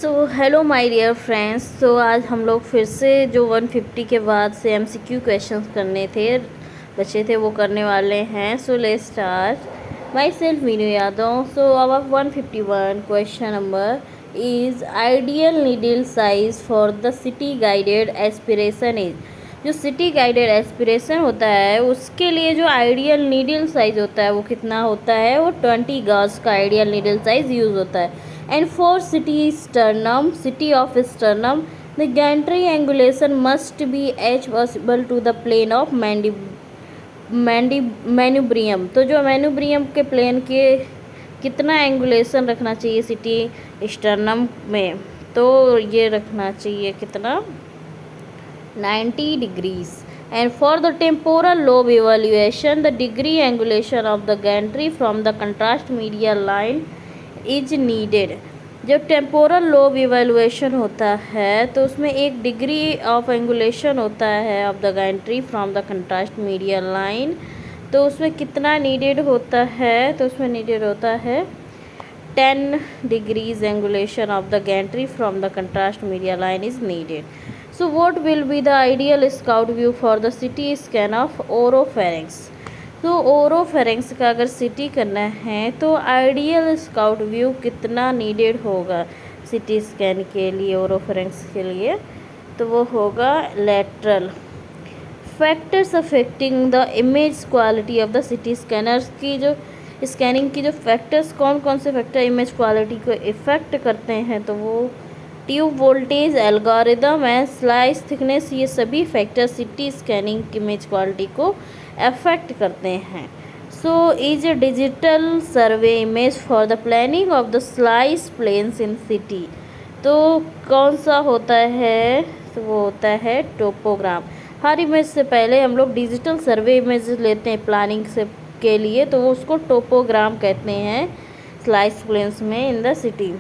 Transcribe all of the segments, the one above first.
So hello my dear friends. आज हम लोग फिर से जो 150 के बाद से एमसीक्यू क्वेश्चंस करने थे बचे थे वो करने वाले हैं। So let's start. Myself Meenu Yadav. So अब 151 question number is ideal needle size for the CT guided aspiration is. जो सिटी गाइडेड एस्पिरेशन होता है उसके लिए जो आइडियल नीडल साइज होता है वो कितना होता है, वो 20 गॉज का आइडियल नीडल साइज यूज़ होता है। And for city of sternum, the gantry angulation must be h possible to the plane of manubrium। तो जो manubrium के प्लेन के कितना एंगुलेशन रखना चाहिए सिटी स्टर्नम में, तो ये रखना चाहिए कितना, 90 degrees। And for the temporal lobe evaluation, the degree angulation of the gantry from the contrast medial line is needed. जब टेम्पोरल लोब इवेलुएशन होता है तो उसमें 1 डिग्री ऑफ एंगुलेशन होता है of the gantry from the contrast medial line. तो उसमें कितना नीडेड होता है, तो उसमें नीडेड होता है 10 degrees angulation of the gantry from the contrast medial line is needed. So what will be the ideal scout view for the CT scan of oropharynx. तो ओरोफेरिंक्स का अगर सिटी करना है तो आइडियल स्काउट व्यू कितना needed होगा CT scan के लिए, ओरोफेरिंक्स के लिए, तो वो होगा lateral. Factors affecting the image quality of the CT scanners की जो स्कैनिंग की जो फैक्टर्स, कौन कौन से फैक्टर इमेज क्वालिटी को इफ़ेक्ट करते हैं, तो वो tube voltage, algorithm and slice thickness, ये सभी factor CT scanning image quality को अफेक्ट करते हैं। So is a digital survey image for the planning of the slice planes in CT. तो कौन सा होता है, तो वो होता है टोपोग्राम। हर इमेज से पहले हम लोग डिजिटल सर्वे इमेज लेते हैं प्लानिंग से के लिए, तो उसको टोपोग्राम कहते हैं स्लाइस प्लेन्स में in the CT.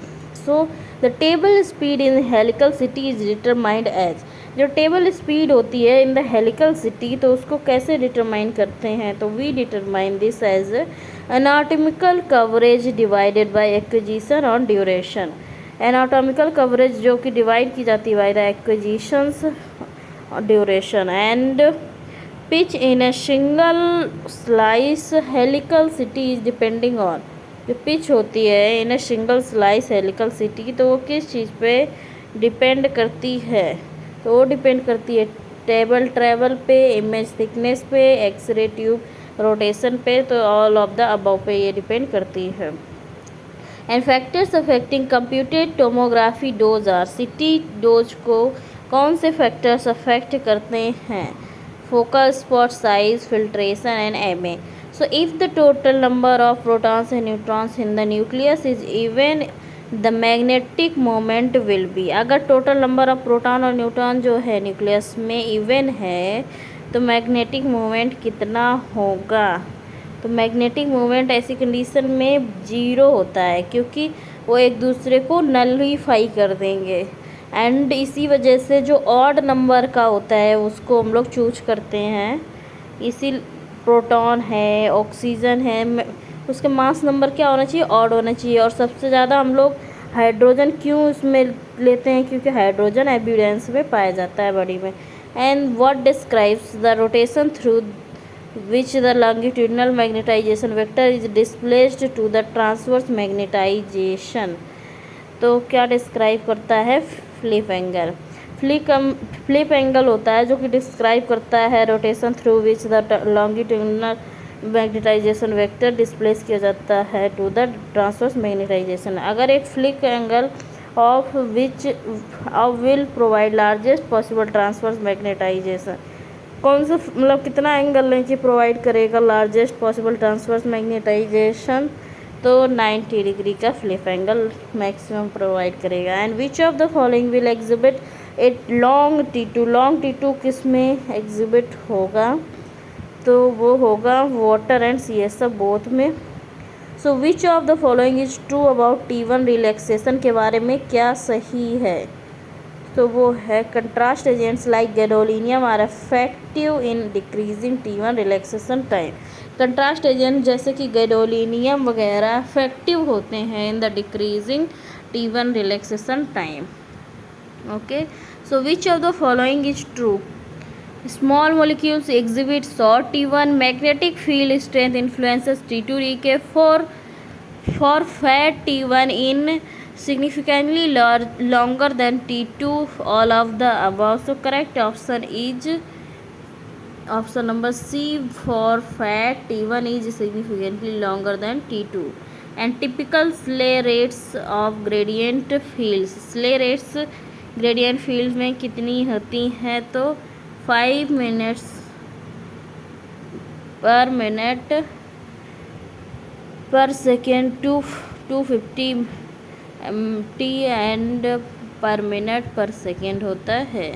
So the table speed in helical CT is determined as. जो टेबल स्पीड होती है इन द हेलिकल सिटी, तो उसको कैसे डिटरमाइन करते हैं, तो we determine this as anatomical coverage divided by acquisition और ड्यूरेशन। एनाटॉमिकल कवरेज जो कि डिवाइड की जाती है by the acquisitions duration. And pitch in a single slice helical CT is depending on. जो पिच होती है in a single slice helical CT, तो वो किस चीज़ पे डिपेंड करती है, तो वो डिपेंड करती है टेबल ट्रेवल पे, इमेज थिकनेस पे, एक्सरे ट्यूब रोटेशन पे, तो ऑल ऑफ द अबव पे ये डिपेंड करती है। And factors affecting computed tomography dose are. CT dose को कौन से फैक्टर्स अफेक्ट करते हैं, focal spot size, filtration and mA. So if the total number of protons and neutrons in the nucleus is even the magnetic moment will be. अगर total number of proton और neutron जो है nucleus में even है तो magnetic moment कितना होगा, तो मैग्नेटिक मोमेंट ऐसी कंडीशन में 0 होता है क्योंकि वो एक दूसरे को नलीफाई कर देंगे। एंड इसी वजह से जो ऑड नंबर का होता है उसको हम लोग चूज करते हैं। इसी प्रोटॉन है, ऑक्सीजन है, उसके मास नंबर क्या होना चाहिए, ऑड होना चाहिए। और सबसे ज़्यादा हम लोग हाइड्रोजन क्यों उसमें लेते हैं, क्योंकि हाइड्रोजन एब्यूडेंस में पाया जाता है बॉडी में। And what describes the rotation through which the longitudinal magnetization vector is displaced to the transverse magnetization. तो क्या डिस्क्राइब करता है, फ्लिप एंगल। फ्लिप एंगल होता है जो कि डिस्क्राइब करता है rotation through which the longitudinal magnetization vector displace किया जाता है टू द ट्रांसवर्स मैग्नेटाइजेशन। अगर एक flip angle of which will provide largest possible transverse magnetization, कौन सा मतलब कितना एंगल लेके प्रोवाइड करेगा लार्जेस्ट पॉसिबल ट्रांसवर्स मैग्नेटाइजेशन, तो 90 डिग्री का फ्लिप एंगल मैक्सिमम प्रोवाइड करेगा। And which of the following will exhibit a long T2। Long T2 किस में एग्जिबिट होगा, तो वो होगा वाटर एंड CSF बोथ में। So which of the following is true about T1 relaxation के बारे में क्या सही है, तो वो है contrast agents like gadolinium are effective in decreasing T1 relaxation time. Contrast agent जैसे कि गैडोलिनियम वगैरह इफेक्टिव होते हैं in the decreasing T1 relaxation time. Okay, so which of the following is true? Small molecules exhibit short T1 magnetic field strength influences T2 decay. For fat T1 in significantly longer than T2. All of the above. So correct option is option number C. For fat T1 is significantly longer than T2. And typical slay rates of gradient fields. Slay rates gradient field में कितनी होती हैं? तो 5 minutes per minute per second to 250 T and per minute per second होता है.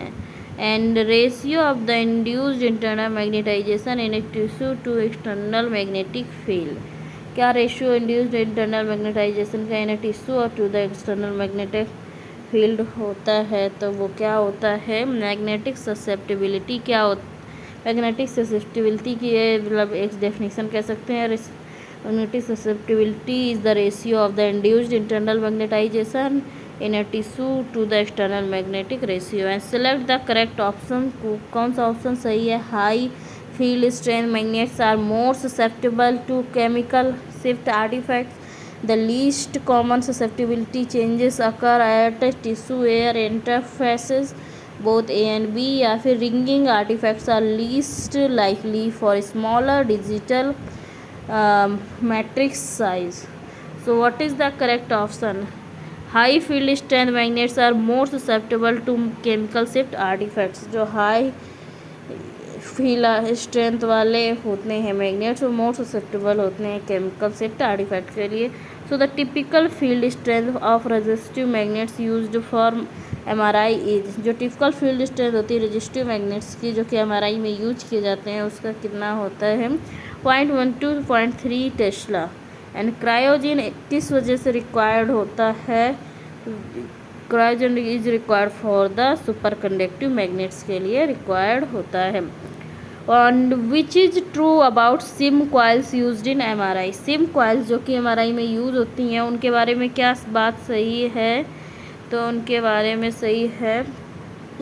And ratio of the induced internal magnetization in a tissue to external magnetic field. क्या ratio induced internal magnetization का in a tissue और to the external magnetic field होता है? तो वो क्या होता है? Magnetic susceptibility. क्या होता मैग्नेटिक ससेप्टिबिलिटी की मतलब एक डेफिनेशन कह सकते हैं. Magnetic susceptibility is the ratio of the induced internal magnetization in a tissue to the external magnetic ratio. And select the correct option. कौन सा ऑप्शन सही है? High field strength magnets are more susceptible to chemical shift artifacts. The least common susceptibility changes occur at tissue air interfaces both A and B. या फिर ringing artifacts are least likely for smaller digital matrix size. So what is the correct option? High field strength magnets are more susceptible to chemical shift artifacts. जो high field strength वाले होते हैं magnets वो more susceptible होते हैं chemical shift artefact के लिए. So the typical field strength of resistive magnets used for MRI is. जो टिपिकल फील्ड स्ट्रेंथ होती है रेजिस्टिव मैग्नेट्स की जो कि MRI में यूज किए जाते हैं उसका कितना होता है? 0.1 to 0.3 टेस्ला. एंड क्रायोजन किस वजह से रिक्वायर्ड होता है? Cryogen is required for the super conductive magnets के लिए रिक्वायर्ड होता है. And which is true about shim coils used in MRI. Shim coils जो कि MRI में यूज़ होती हैं उनके बारे में क्या बात सही है? तो उनके बारे में सही है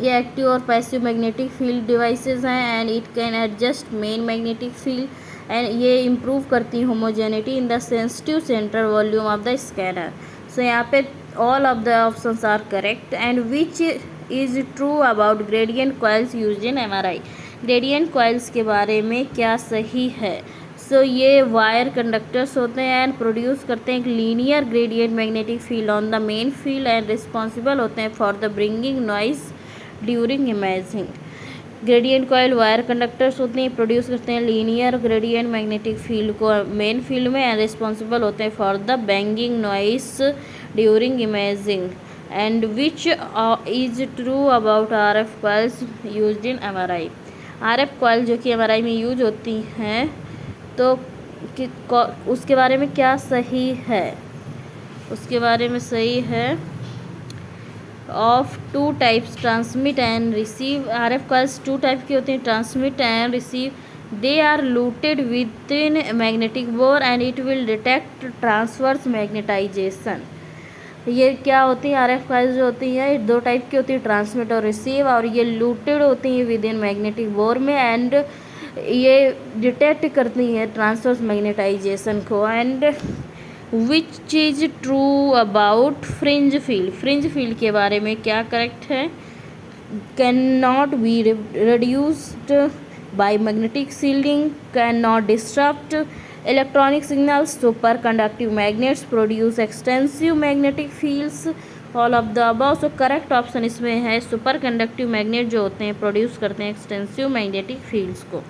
ये एक्टिव और पैसिव मैग्नेटिक फील्ड डिवाइसेस हैं and it can adjust main magnetic field and ये इम्प्रूव करती हैं homogeneity in the sensitive centre volume of the scanner. So यहाँ पे all of the options are correct. And which is true about gradient coils used in MRI. Gradient coils के बारे में क्या सही है? सो ये वायर कंडक्टर्स होते हैं एंड प्रोड्यूस करते हैं एक linear gradient magnetic field on the main field and responsible होते हैं for the bringing noise during imaging. Gradient coil wire conductors होते हैं प्रोड्यूस करते हैं लीनियर ग्रेडियंट मैग्नेटिक फील्ड को मेन फील्ड में एंड रिस्पॉन्सिबल होते हैं for the banging noise during imaging. And which is true about RF coils used in MRI. RF coil जो कि MRI में यूज होती हैं तो उसके बारे में क्या सही है? उसके बारे में सही है of 2 types transmit and receive. RF coils 2 type की होती हैं transmit and receive. They are located within magnetic bore and it will detect transverse magnetization. ये क्या होती है? RF कॉइल्स जो होती है 2 टाइप की होती है ट्रांसमिट और रिसीव और ये लूटेड होती हैं विद इन मैग्नेटिक बोर में एंड ये डिटेक्ट करती हैं ट्रांसवर्स मैग्नेटाइजेशन को. And which is true about fringe field. Fringe field के बारे में क्या करेक्ट है? Can not be reduced by magnetic shielding, can not disturb electronic signals. Superconductive magnets produce extensive magnetic fields. All of the above. So correct option इसमें है super conductive magnet जो होते हैं प्रोड्यूस करते हैं एक्सटेंसिव मैग्नेटिक फील्ड्स को.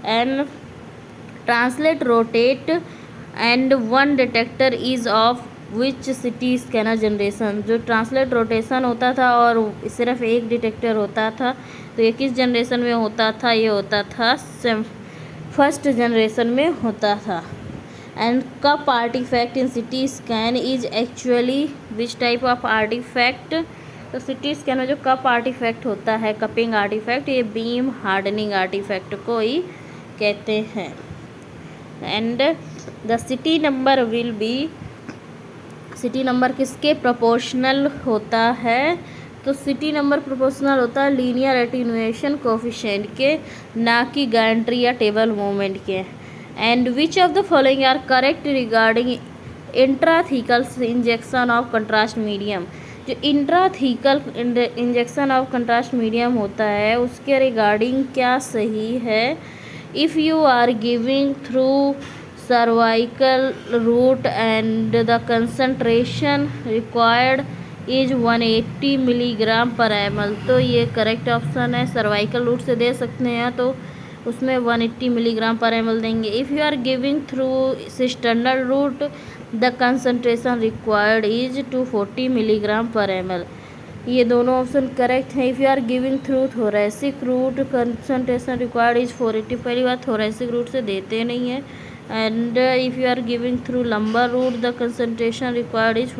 And translate rotate and one detector is of which city scanner generation. जो translate rotation होता था और सिर्फ एक डिटेक्टर होता था तो ये किस जनरेशन में होता था? ये होता था फर्स्ट जनरेशन में होता था. And cup artifact in CT scan is actually which type of artifact. तो सिटी स्कैन में जो कप आर्टिफैक्ट होता है कपिंग आर्टिफैक्ट ये बीम हार्डनिंग आर्टिफैक्ट को ही कहते हैं. And the CT number will be CT number किसके प्रोपोर्शनल होता है? तो सिटी नंबर प्रोपोर्शनल होता है लीनियर एटीन्यूएशन कोफिशिएंट के, ना कि गैंट्री या टेबल मूवमेंट के। And which of the following are correct regarding intrathecal injection of contrast medium? जो intrathecal injection of contrast medium होता है उसके रिगार्डिंग क्या सही है? If you are giving through cervical route and the concentration required is 180 milligram पर ml, तो ये करेक्ट ऑप्शन है। सर्वाइकल रूट से दे सकते हैं तो उसमें 180 मिलीग्राम पर ml देंगे। If you are giving through cisternal route the concentration required is 240 milligram पर ml, ये दोनों ऑप्शन करेक्ट हैं। If you are giving through thoracic route concentration required is 480, पहली बात थोरेसिक रूट से देते नहीं है। And if you are giving through lumbar route the concentration required is,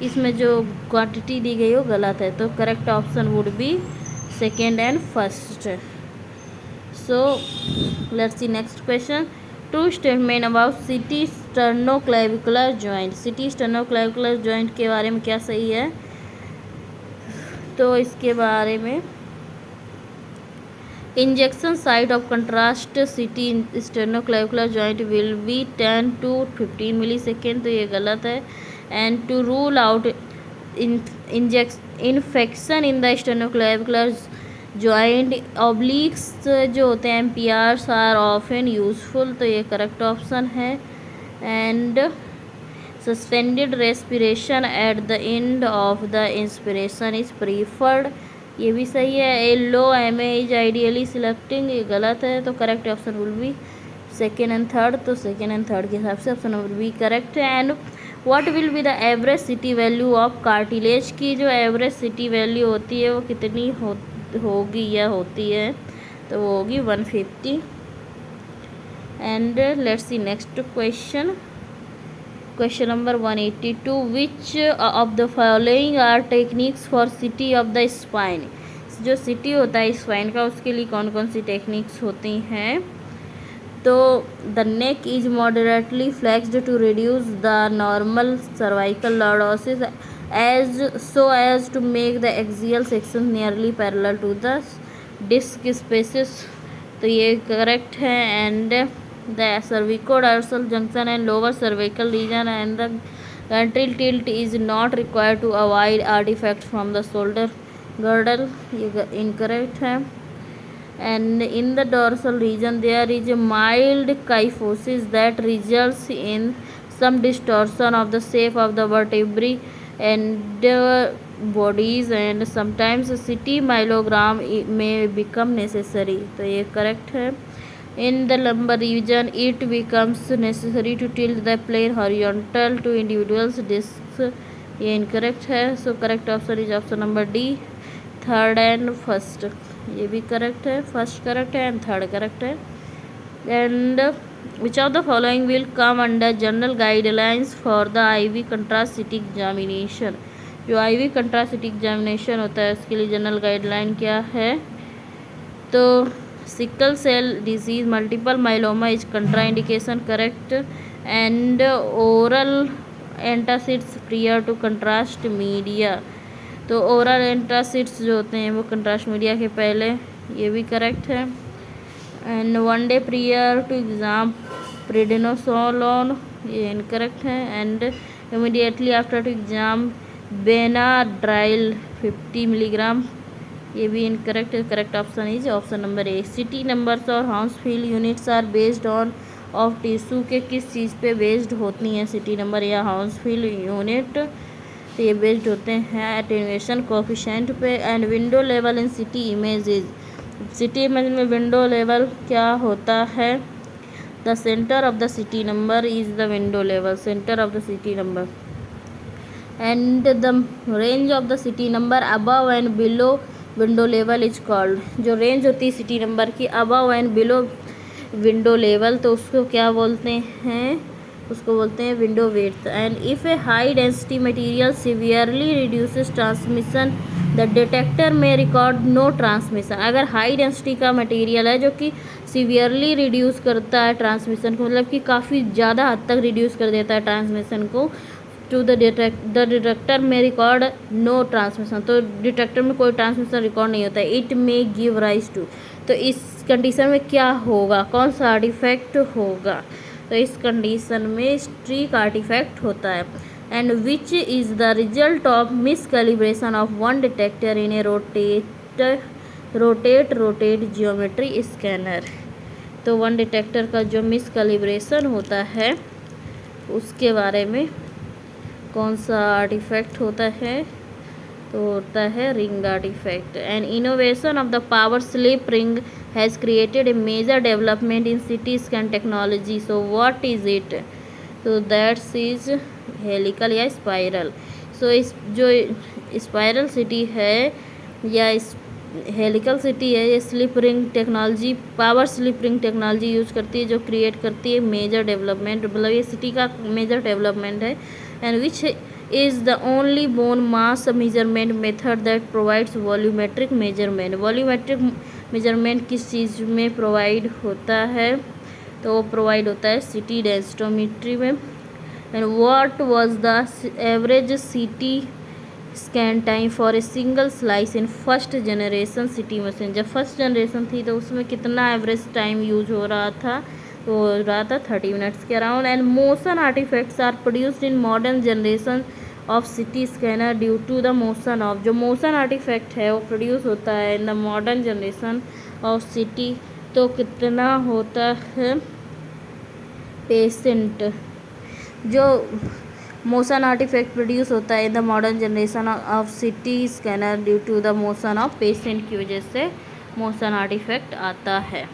इसमें जो क्वांटिटी दी गई वो गलत है, तो correct option would be second and first. So let's see next question. True statement about city sternoclavicular joint, city sternoclavicular joint के बारे में क्या सही है? तो इसके बारे में injection site of contrast CT sternoclavicular joint will be 10 to 15 millisecond, तो ये गलत है। And to rule out infection in the sternoclavicular joint obliques जो होते हैं MPRs आर ऑफन यूजफुल, तो ये करेक्ट ऑप्शन है। And suspended respiration at the end of the inspiration is preferred, ये भी सही है। A low MA is ideally selecting, ये गलत है, तो correct option will be second and third, तो सेकेंड एंड थर्ड के हिसाब से ऑप्शन नंबर बी करेक्ट है। And what will be the average CT value of cartilage की जो एवरेज सिटी वैल्यू होती है वो कितनी होगी या होती है? तो वो होगी 150। And let's see next question. Question number 182, which of the following are techniques for CT of the spine? जो सिटी होता है स्पाइन का उसके लिए कौन कौन सी टेक्निक्स होती हैं? तो the neck is moderately flexed to reduce the normal cervical lordosis as to make the axial section nearly parallel to the disc spaces, तो ये करेक्ट है। And the cervicodorsal junction and lower cervical region and the ventral tilt is not required to avoid artifacts from the shoulder girdle, ये incorrect है। and in the dorsal region there is a mild kyphosis that results in some distortion of the shape of the vertebrae and bodies and sometimes CT myelogram may become necessary, तो ये correct है। In the lumbar region, it becomes necessary to tilt the plane horizontal to individuals discs, ये incorrect है। So correct option is option number D, third and first, ये भी correct है। First correct है and third correct है। And which of the following will come under general guidelines for the IV contrast CT examination? जो IV contrast CT examination होता है उसके लिए जनरल गाइडलाइन क्या है? तो sickle cell disease, multiple myeloma is contraindication, correct. And oral antacids prior to contrast media, तो oral antacids जो होते हैं वो कंट्रास्ट मीडिया के पहले, ये भी करेक्ट है। And one day prior to exam prednisolone, ये इनकरेक्ट है। And immediately after to exam Benadryl 50 milligram, ये भी इनकरेक्ट है। Correct option is option number A. CT numbers और Hounsfield units are based on of tissue के किस चीज़ पे बेस्ड होती हैं सिटी नंबर या हाउसफील्ड यूनिट? तो ये बेस्ड होते हैं एटेन्यूएशन कोफिशिएंट पे। And window level in CT images, CT image में विंडो लेवल क्या होता है? The centre of the CT number is the window level, centre of the CT number. And the range of the CT number above and below window level is called, जो range होती है city number की above and below window level, तो उसको क्या बोलते हैं? उसको बोलते हैं window width. And if A high density material severely reduces transmission the detector में रिकॉर्ड नो ट्रांसमिशन, अगर हाई डेंसिटी का मटेरियल है जो कि सिवियरली रिड्यूस करता है ट्रांसमिशन को, मतलब कि काफ़ी ज़्यादा हद तक रिड्यूस कर देता है ट्रांसमिशन को, टू द डिटेक्टर में रिकॉर्ड नो ट्रांसमिशन, तो डिटेक्टर में कोई ट्रांसमिशन रिकॉर्ड नहीं होता है। It may give rise to, तो इस कंडीशन में क्या होगा, कौन सा आर्टिफैक्ट होगा, तो इस कंडीशन में स्ट्रीक आर्टिफैक्ट होता है। And which is the result of miscalibration of one detector in a rotate geometry scanner. तो वन डिटेक्टर का जो मिसकैलिब्रेशन होता है उसके बारे में कौन सा आर्टिफैक्ट होता है, तो होता है ring artifact. And innovation of the power slip ring has created a major development in CT scan technology. So what is it, तो दैट्स इज हेलिकल या स्पाइरल। सो इस जो स्पाइरल सिटी है या इस हेलिकल सिटी है, ये slip ring technology, power slip ring technology use करती है, जो क्रिएट करती है मेजर डेवलपमेंट, मतलब ये सिटी का मेजर डेवलपमेंट है। And which is the only bone mass measurement method that provides volumetric measurement. Volumetric measurement किस चीज़ में प्रोवाइड होता है, तो वो प्रोवाइड होता है सिटी डेंसिटोमीट्री में। And what was the average CT scan time for a single slice in first generation city machine. जब फर्स्ट जनरेशन थी तो उसमें कितना एवरेज टाइम यूज हो रहा था, तो हो रहा था 30 मिनट्स के around. And motion artifacts are produced in modern generation of CT scanner due to the motion of, जो मोशन आर्टिफैक्ट है वो प्रोड्यूस होता है in the modern generation of CT. तो कितना होता है पेसेंट, जो मोशन आर्टिफैक्ट प्रोड्यूस होता है in the modern generation of CT scanner due to the motion of patient की वजह से मोशन आर्टिफैक्ट आता है।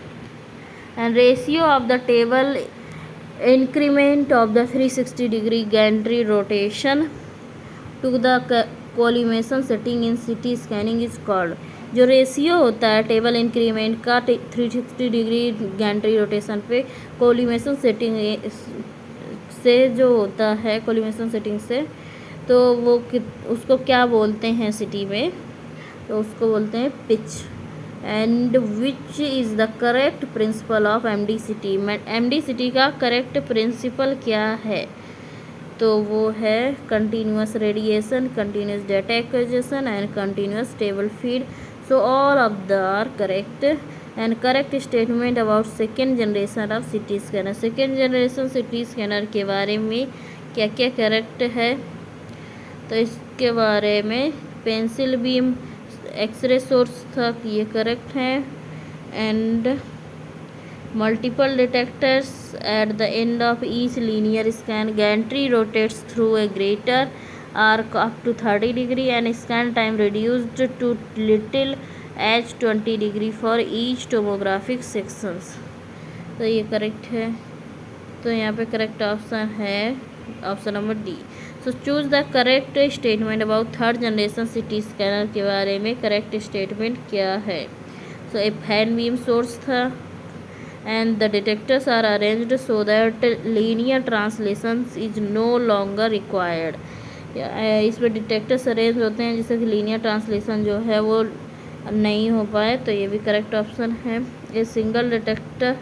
And ratio of the table increment of the 360 degree gantry rotation to the collimation setting in CT scanning is called. जो रेशियो होता है table increment का 360 डिग्री गैंट्री रोटेशन पे कोलिमेशन सेटिंग से जो होता है, कोलिमेशन सेटिंग से, तो वो उसको क्या बोलते हैं सिटी में, तो उसको बोलते हैं pitch. And which is the correct principle of MD CT. MD CT का करेक्ट प्रिंसिपल क्या है, तो वो है continuous radiation, continuous data acquisition and continuous table feed. So all of the are correct. And correct statement about second generation of CT scanner. Second generation CT scanner के बारे में क्या क्या करेक्ट है, तो इसके बारे में पेंसिल बीम एक्सरे सोर्स था, ये करेक्ट है। And multiple detectors eight the end of each linear scan, Gentry rotates through a greater arc up to 30 degree and scan time reduced to little as 20 degree for each tomographic sections। तो ये correct है, तो यहाँ पे correct option है option number D. So choose the correct statement about third generation CT scanner के बारे में करेक्ट स्टेटमेंट क्या है। So a fan beam source था and the detectors are arranged so that linear translation is no longer required. इसमें detectors arrange होते हैं जिससे कि लीनियर ट्रांसलेशन जो है वो नहीं हो पाए, तो ये भी करेक्ट ऑप्शन है। ये सिंगल डिटेक्टर